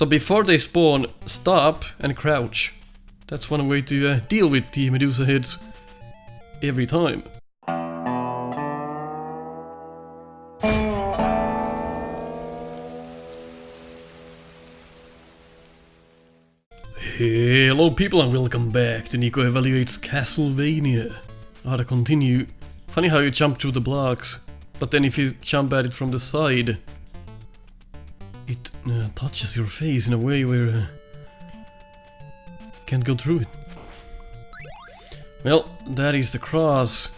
So before they spawn, stop and crouch. That's one way to deal with the Medusa hits every time. Hello people and welcome back to Nico Evaluates Castlevania. How to continue. Funny how you jump through the blocks, but then if you jump at it from the side, it touches your face in a way where can't go through it. Well, that is the cross,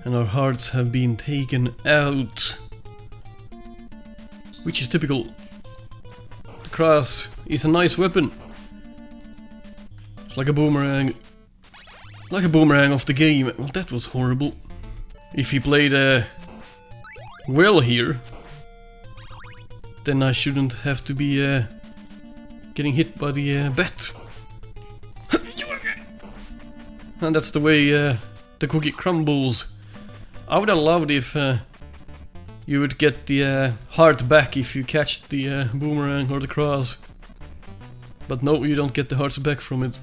and our hearts have been taken out, which is typical. The cross is a nice weapon. It's like a boomerang. Like a boomerang of the game. Well, that was horrible. If he played well here, then I shouldn't have to be getting hit by the bat. And that's the way the cookie crumbles. I would have loved if you would get the heart back if you catch the boomerang or the cross. But no, you don't get the hearts back from it.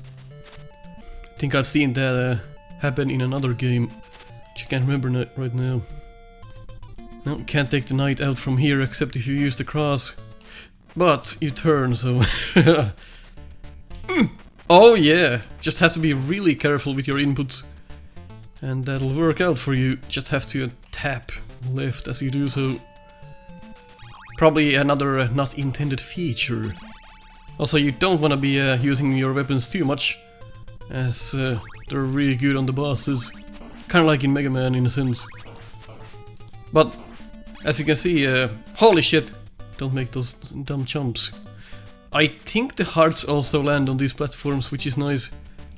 I think I've seen that happen in another game, which I can't remember right now. No, can't take the knight out from here except if you use the cross. But you turn, so... Oh yeah, just have to be really careful with your inputs. And that'll work out for you. Just have to tap left as you do so. Probably another not intended feature. Also, you don't want to be using your weapons too much, as they're really good on the bosses. Kinda like in Mega Man in a sense. But, as you can see, holy shit, don't make those dumb jumps. I think the hearts also land on these platforms, which is nice.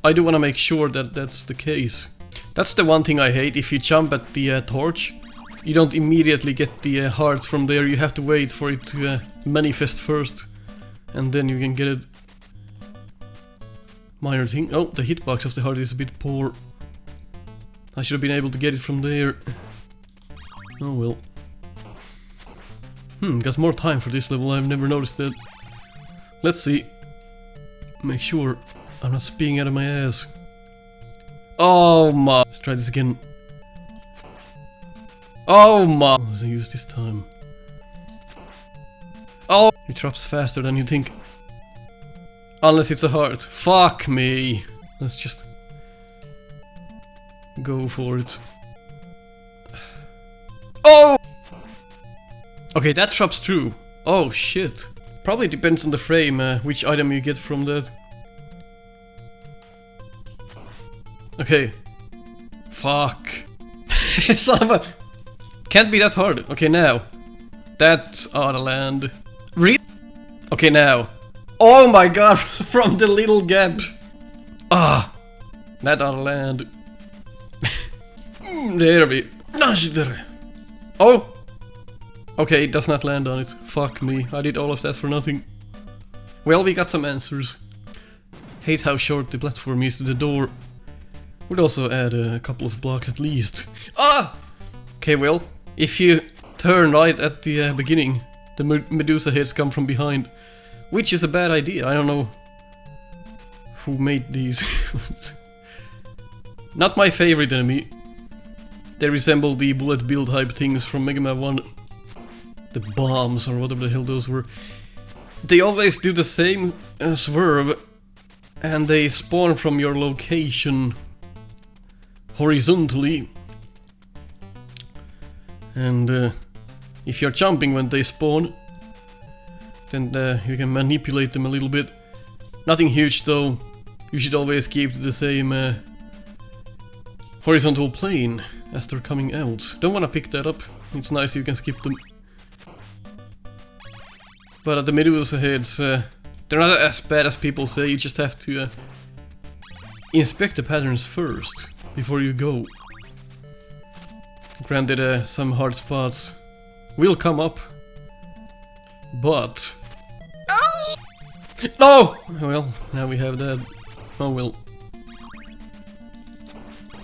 I do want to make sure that that's the case. That's the one thing I hate, if you jump at the torch, you don't immediately get the hearts from there, you have to wait for it to manifest first. And then you can get it. Minor thing. Oh, the hitbox of the heart is a bit poor. I should have been able to get it from there. Oh well. Got more time for this level, I've never noticed that. Let's see. Make sure I'm not spitting out of my ass. Oh my. Let's try this again. Oh my. Let's use this time. Oh, it drops faster than you think. Unless it's a heart. Fuck me. Let's just go for it. Oh! Okay, that drops through. Oh shit. Probably depends on the frame, which item you get from that. Okay. Fuck. Son of a... Can't be that hard. Okay, now. That's out of land. Really? Okay, now. Oh my god, from the little gap. Ah. That out of land. There we... Oh! Okay, it does not land on it. Fuck me, I did all of that for nothing. Well, we got some answers. Hate how short the platform is to the door. Would also add a couple of blocks at least. Ah! Okay, well, if you turn right at the beginning, the Medusa hits come from behind. Which is a bad idea, I don't know who made these. Not my favorite enemy. They resemble the bullet bill type things from Mega Man 1. The bombs, or whatever the hell those were. They always do the same swerve, and they spawn from your location horizontally. And if you're jumping when they spawn, then you can manipulate them a little bit. Nothing huge though. You should always keep the same horizontal plane as they're coming out. Don't want to pick that up. It's nice you can skip them. But at the Medusa heads, they're not as bad as people say, you just have to inspect the patterns first, before you go. Granted, some hard spots will come up, but... No! Well, now we have that. Oh well.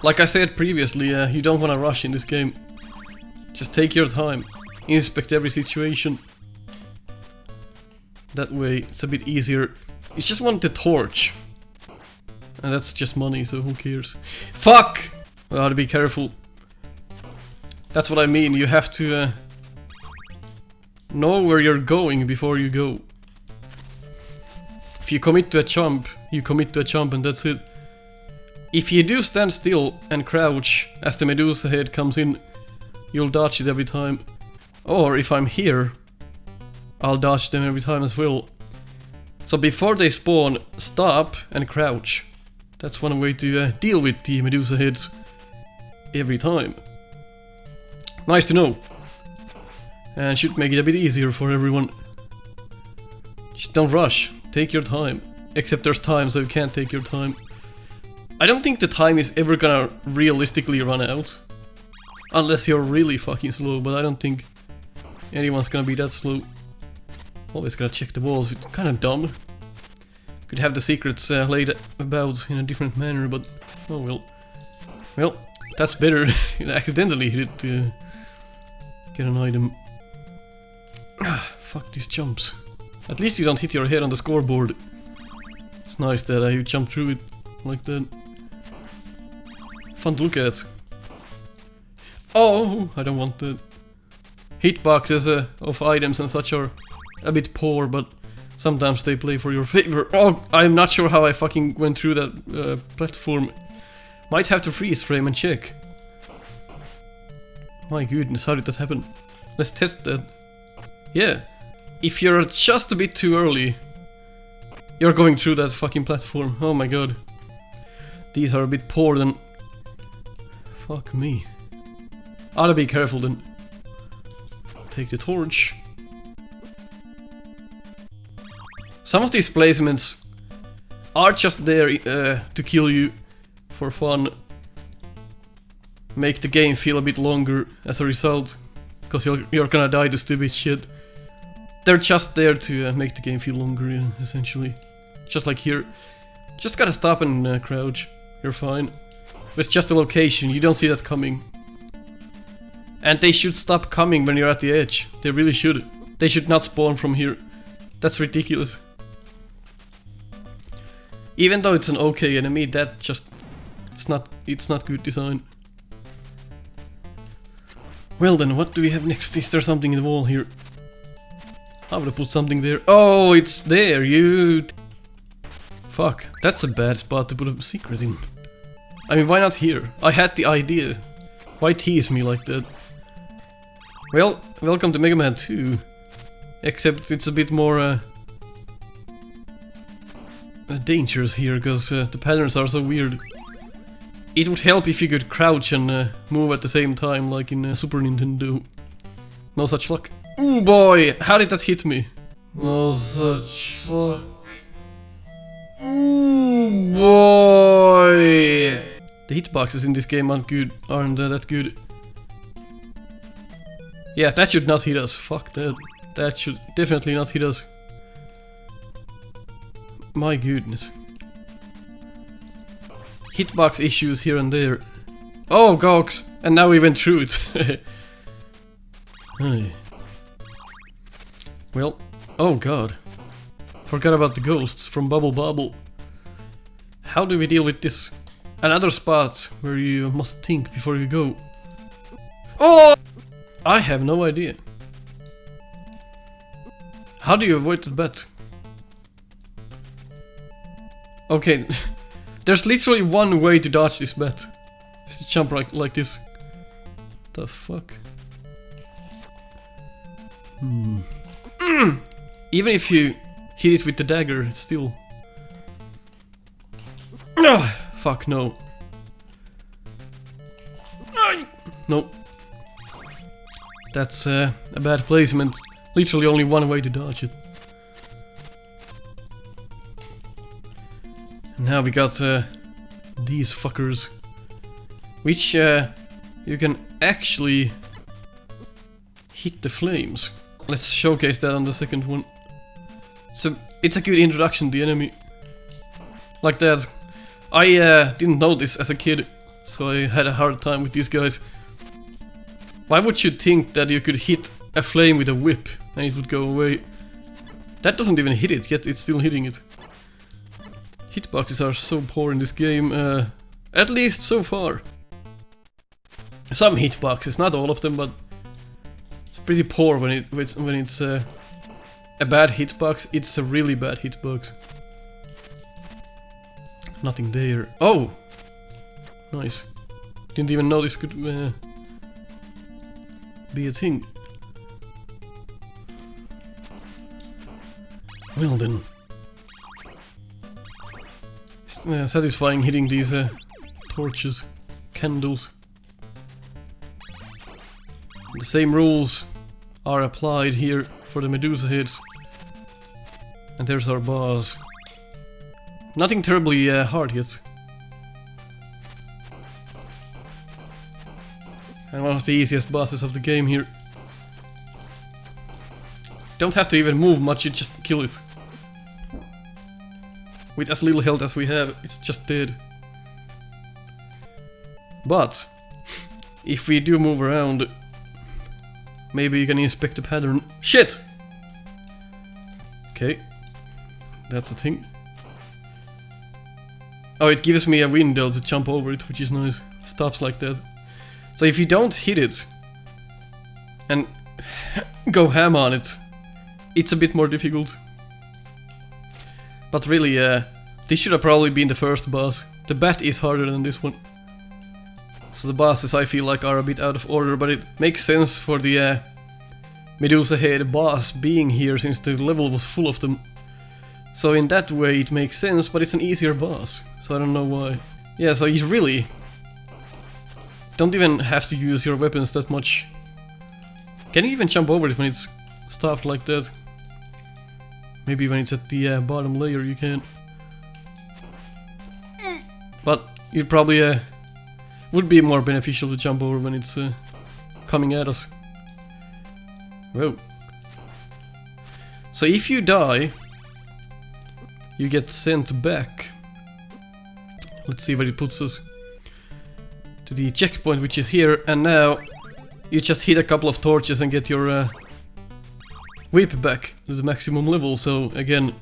Like I said previously, you don't want to rush in this game. Just take your time, inspect every situation. That way it's a bit easier. You just want the torch. And that's just money, so who cares? Fuck! Gotta be careful. That's what I mean, you have to know where you're going before you go. If you commit to a jump, you commit to a jump and that's it. If you do stand still and crouch as the Medusa head comes in, you'll dodge it every time. Or if I'm here, I'll dodge them every time as well. So before they spawn, stop and crouch. That's one way to deal with the Medusa heads every time. Nice to know. And should make it a bit easier for everyone. Just don't rush, take your time. Except there's times so you can't take your time. I don't think the time is ever gonna realistically run out. Unless you're really fucking slow, but I don't think anyone's gonna be that slow. Always gotta check the walls, it's kinda dumb. Could have the secrets laid about in a different manner, but oh well. Well, that's better. You accidentally hit it to get an item. Ah, fuck these jumps. At least you don't hit your head on the scoreboard. It's nice that you jump through it like that. Fun to look at. Oh, I don't want that. Hitboxes of items and such are a bit poor, but sometimes they play for your favor. Oh, I'm not sure how I fucking went through that platform. Might have to freeze frame and check. My goodness, how did that happen? Let's test that. Yeah. If you're just a bit too early, you're going through that fucking platform. Oh my god. These are a bit poor then. Fuck me. Oughta be careful then. Take the torch. Some of these placements are just there to kill you for fun. Make the game feel a bit longer as a result. Because you're gonna die to stupid shit. They're just there to make the game feel longer, yeah, essentially. Just like here. Just gotta stop and crouch. You're fine. It's just a location, you don't see that coming. And they should stop coming when you're at the edge. They really should. They should not spawn from here. That's ridiculous. Even though it's an okay enemy, that just... It's not good design. Well then, what do we have next? Is there something in the wall here? I would have put something there. Oh, it's there, you... Fuck, that's a bad spot to put a secret in. I mean, why not here? I had the idea. Why tease me like that? Well, welcome to Mega Man 2. Except it's a bit more dangerous here, because the patterns are so weird. It would help if you could crouch and move at the same time, like in Super Nintendo. No such luck. Ooh boy, how did that hit me? No such luck. Ooh boy. The hitboxes in this game aren't that good. Yeah, that should not hit us. Fuck that. That should definitely not hit us. My goodness. Hitbox issues here and there. Oh, gogs! And now we went through it. Hey. Well, oh god. Forgot about the ghosts from Bubble Bobble. How do we deal with this? Another spot where you must think before you go. Oh! I have no idea. How do you avoid the bat? Okay, there's literally one way to dodge this bat. Is to jump like this. The fuck? Even if you hit it with the dagger, it's still... Fuck, no. No. That's a bad placement. Literally only one way to dodge it. Now we got these fuckers. Which you can actually hit the flames. Let's showcase that on the second one. So it's a good introduction to the enemy. Like that. I didn't know this as a kid, so I had a hard time with these guys. Why would you think that you could hit a flame with a whip and it would go away? That doesn't even hit it, yet it's still hitting it. Hitboxes are so poor in this game, at least so far. Some hitboxes, not all of them, but it's pretty poor when it's a bad hitbox. It's a really bad hitbox. Nothing there. Oh, nice. Didn't even know this could be a thing. Well then. It's satisfying hitting these torches, candles. The same rules are applied here for the Medusa heads. And there's our boss. Nothing terribly hard yet. And one of the easiest bosses of the game here. Don't have to even move much, you just kill it. With as little health as we have, it's just dead. But if we do move around, maybe you can inspect the pattern. Shit! Okay, that's the thing. Oh, it gives me a window to jump over it, which is nice. Stops like that. So if you don't hit it and go ham on it, it's a bit more difficult. But really, this should have probably been the first boss. The bat is harder than this one. So the bosses, I feel like, are a bit out of order, but it makes sense for the Medusa head boss being here since the level was full of them. So in that way it makes sense, but it's an easier boss, so I don't know why. Yeah, so you really don't even have to use your weapons that much. Can you even jump over it when it's stopped like that? Maybe when it's at the bottom layer you can. But it probably would be more beneficial to jump over when it's coming at us. Whoa. So if you die, you get sent back. Let's see where it puts us. To the checkpoint, which is here, and now you just hit a couple of torches and get your whip back to the maximum level. So again,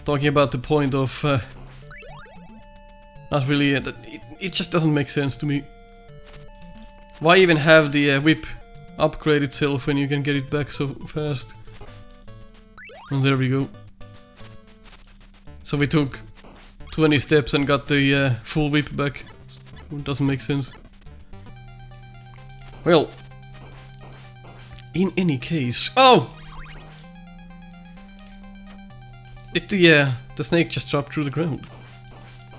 talking about the point of not really, it just doesn't make sense to me. Why even have the whip upgrade itself when you can get it back so fast? And there we go. So we took 20 steps and got the full whip back. It doesn't make sense. Well, in any case... Oh! Did the snake just drop through the ground?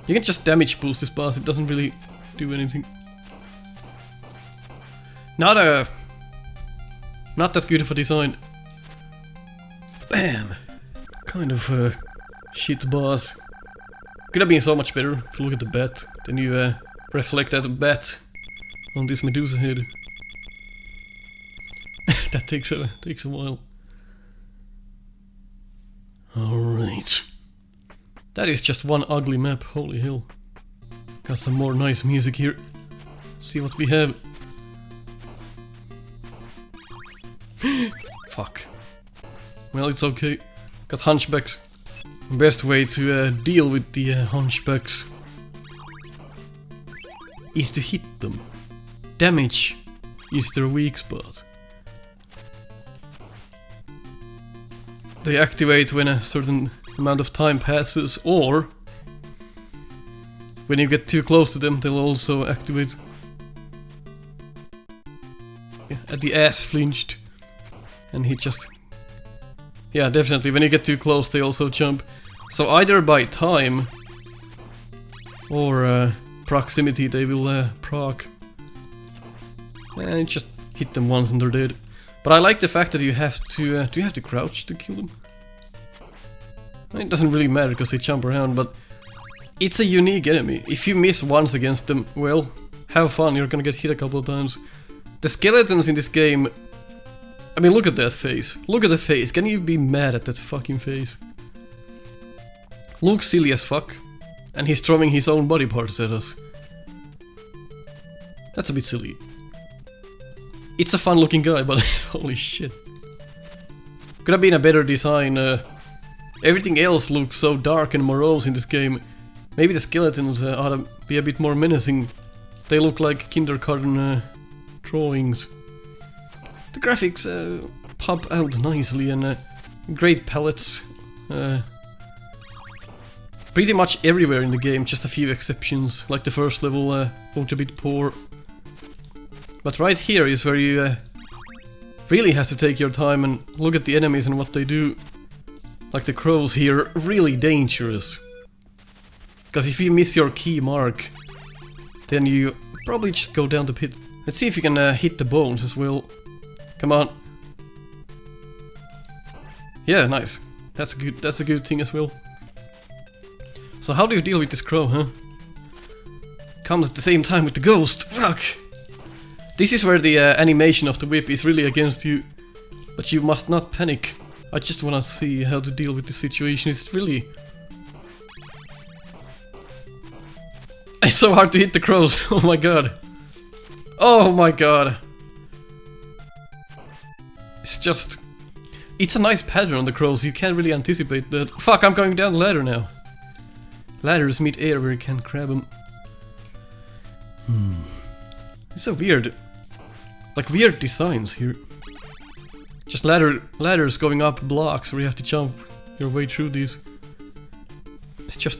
You can just damage boost this boss, it doesn't really do anything. Not that good of a design. Bam! Kind of shit boss. Could have been so much better if you look at the bat. Then you reflect that bat on this Medusa head. That takes a while. Alright. That is just one ugly map, holy hell. Got some more nice music here. See what we have. Fuck. Well, it's okay. Got hunchbacks. Best way to deal with the hunchbacks is to hit them. Damage is their weak spot. They activate when a certain amount of time passes, or when you get too close to them, they'll also activate. Yeah, at the ass flinched, and he just... Yeah, definitely, when you get too close, they also jump. So either by time or proximity, they will proc. And just hit them once and they're dead. But I like the fact that you have to... do you have to crouch to kill them? It doesn't really matter because they jump around, but it's a unique enemy. If you miss once against them, well, have fun, you're gonna get hit a couple of times. The skeletons in this game... I mean, look at that face. Look at the face. Can you be mad at that fucking face? Looks silly as fuck. And he's throwing his own body parts at us. That's a bit silly. It's a fun looking guy, but holy shit. Could have been a better design. Everything else looks so dark and morose in this game. Maybe the skeletons ought to be a bit more menacing. They look like kindergarten drawings. The graphics pop out nicely and great palettes. Pretty much everywhere in the game, just a few exceptions. Like the first level looked a bit poor. But right here is where you really have to take your time and look at the enemies and what they do. Like the crows here, really dangerous. Because if you miss your key mark, then you probably just go down the pit. Let's see if you can hit the bones as well. Come on. Yeah, nice. That's a good thing as well. So how do you deal with this crow, huh? Comes at the same time with the ghost. Fuck! This is where the animation of the whip is really against you. But you must not panic. I just wanna see how to deal with the situation. It's really... It's so hard to hit the crows. Oh my god. Oh my god. It's just... It's a nice pattern on the crows. You can't really anticipate that. Fuck, I'm going down the ladder now. Ladders meet air where you can't grab them. It's so weird. Like weird designs here. Just ladders going up blocks where you have to jump your way through these. It's just...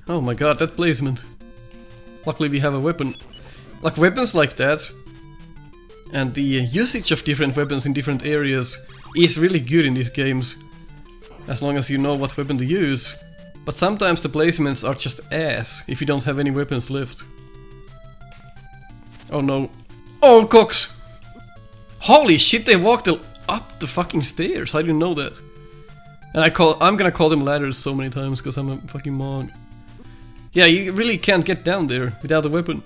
Oh my god, that placement. Luckily we have a weapon. Like weapons like that. And the usage of different weapons in different areas is really good in these games. As long as you know what weapon to use. But sometimes the placements are just ass if you don't have any weapons left. Oh no. Oh, cocks! Holy shit, they walked up the fucking stairs. I didn't know that. And I'm gonna call them ladders so many times because I'm a fucking mog. Yeah, you really can't get down there without a weapon.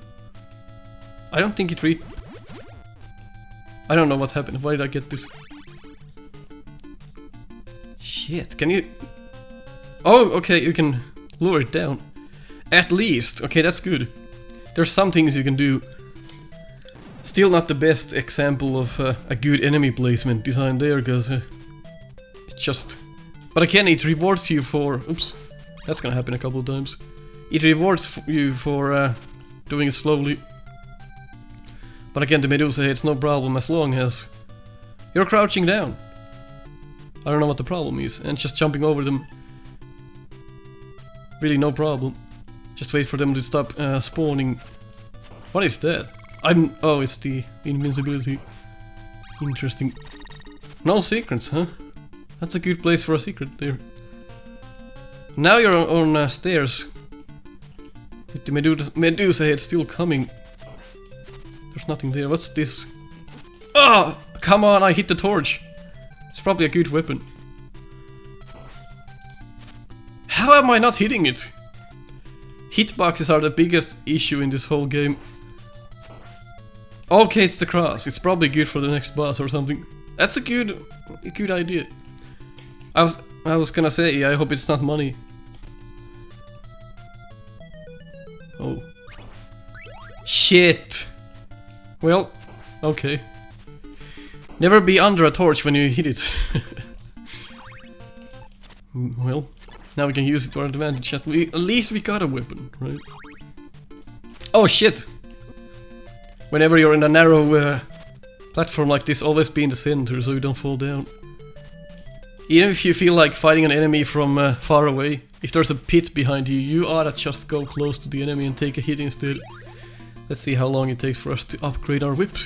I don't think it I don't know what happened. Why did I get this? Shit, can you... Oh, okay, you can lower it down. At least. Okay, that's good. There's some things you can do. Still not the best example of a good enemy placement design there, because it's just... But again, it rewards you for... Oops, that's gonna happen a couple of times. It rewards you for doing it slowly. But again, the Medusa hits no problem as long as you're crouching down. I don't know what the problem is, and just jumping over them. Really no problem. Just wait for them to stop spawning. What is that? Oh, it's the invincibility. Interesting. No secrets, huh? That's a good place for a secret there. Now you're on stairs. With the Medusa head still coming. There's nothing there. What's this? Oh! Come on, I hit the torch. It's probably a good weapon. How am I not hitting it? Hitboxes are the biggest issue in this whole game. Okay, it's the cross. It's probably good for the next boss or something. That's a good idea. I was gonna say, I hope it's not money. Oh. Shit! Well, okay. Never be under a torch when you hit it. Well, now we can use it to our advantage. At least we got a weapon, right? Oh shit! Whenever you're in a narrow platform like this, always be in the center so you don't fall down. Even if you feel like fighting an enemy from far away, if there's a pit behind you, you ought to just go close to the enemy and take a hit instead. Let's see how long it takes for us to upgrade our whip.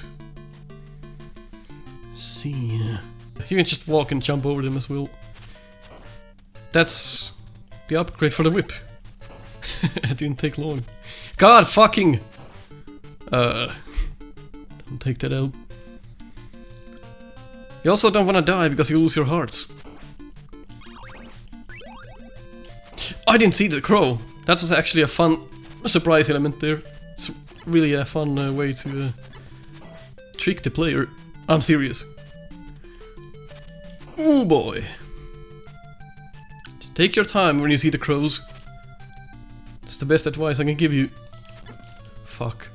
See, you can just walk and jump over them as well. That's the upgrade for the whip. It didn't take long. God fucking! Don't take that out. You also don't want to die because you lose your hearts. I didn't see the crow. That was actually a fun surprise element there. It's really a fun way to trick the player. I'm serious. Oh boy. Just take your time when you see the crows. That's the best advice I can give you. Fuck.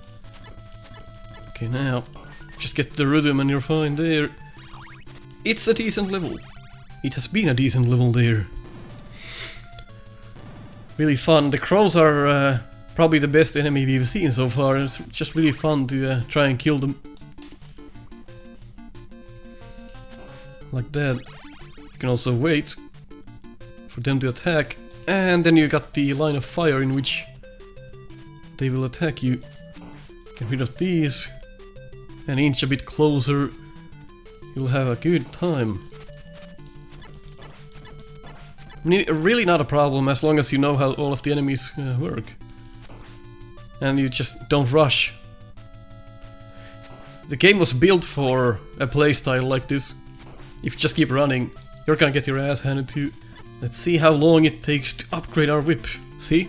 Okay, now just get the rhythm and you're fine there. It's a decent level. it has been a decent level there. Really fun. The crows are probably the best enemy we've seen so far. It's just really fun to try and kill them. Like that. You can also wait for them to attack. And then you got the line of fire in which they will attack you. Get rid of these. And inch a bit closer. You'll have a good time. Really not a problem as long as you know how all of the enemies work. And you just don't rush. The game was built for a playstyle like this. If you just keep running, you're gonna get your ass handed to you. Let's see how long it takes to upgrade our whip. See?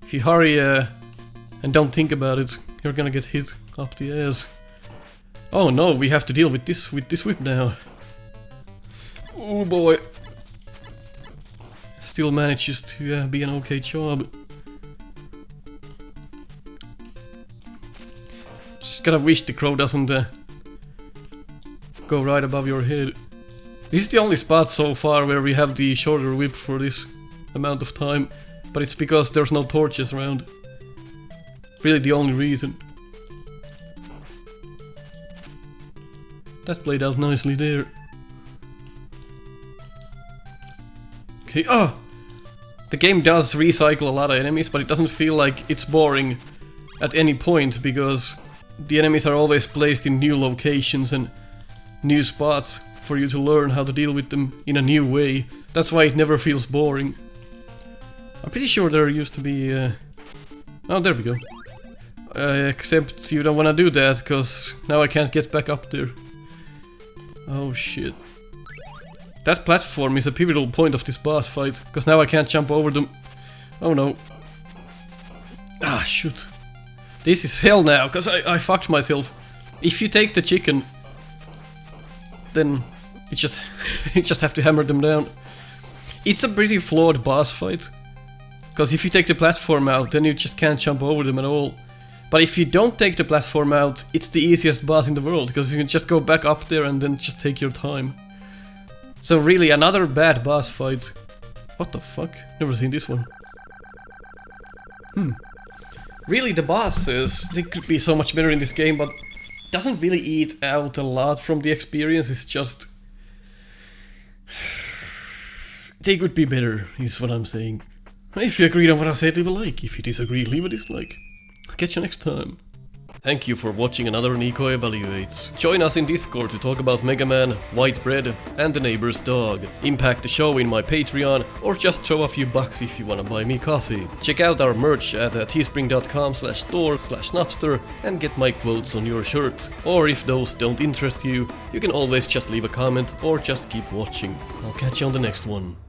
If you hurry and don't think about it, you're gonna get hit up the ass. Oh no, we have to deal with this whip now. Oh boy. Still manages to be an okay job. Just gotta wish the crow doesn't go right above your head. This is the only spot so far where we have the shorter whip for this amount of time, but it's because there's no torches around. Really the only reason. That played out nicely there. Okay, oh! The game does recycle a lot of enemies, but it doesn't feel like it's boring at any point, because the enemies are always placed in new locations and new spots for you to learn how to deal with them in a new way. That's why it never feels boring. I'm pretty sure there used to be... Oh, there we go. Except you don't want to do that, because now I can't get back up there. Oh shit. That platform is a pivotal point of this boss fight, because now I can't jump over them. Oh no. Ah, shoot. This is hell now, because I fucked myself. If you take the chicken, then you just, you just have to hammer them down. It's a pretty flawed boss fight, because if you take the platform out, then you just can't jump over them at all. But if you don't take the platform out, it's the easiest boss in the world, because you can just go back up there and then just take your time. So really, another bad boss fight. What the fuck? Never seen this one. Really, the bosses, they could be so much better in this game, but doesn't really eat out a lot from the experience. It's just... they could be better, is what I'm saying. If you agree on what I said, leave a like. If you disagree, leave a dislike. I'll catch you next time. Thank you for watching another Nico Evaluates. Join us in Discord to talk about Mega Man, White Bread, and the neighbor's dog. Impact the show in my Patreon, or just throw a few bucks if you wanna buy me coffee. Check out our merch at teespring.com/store/Snupster and get my quotes on your shirt. Or if those don't interest you, you can always just leave a comment or just keep watching. I'll catch you on the next one.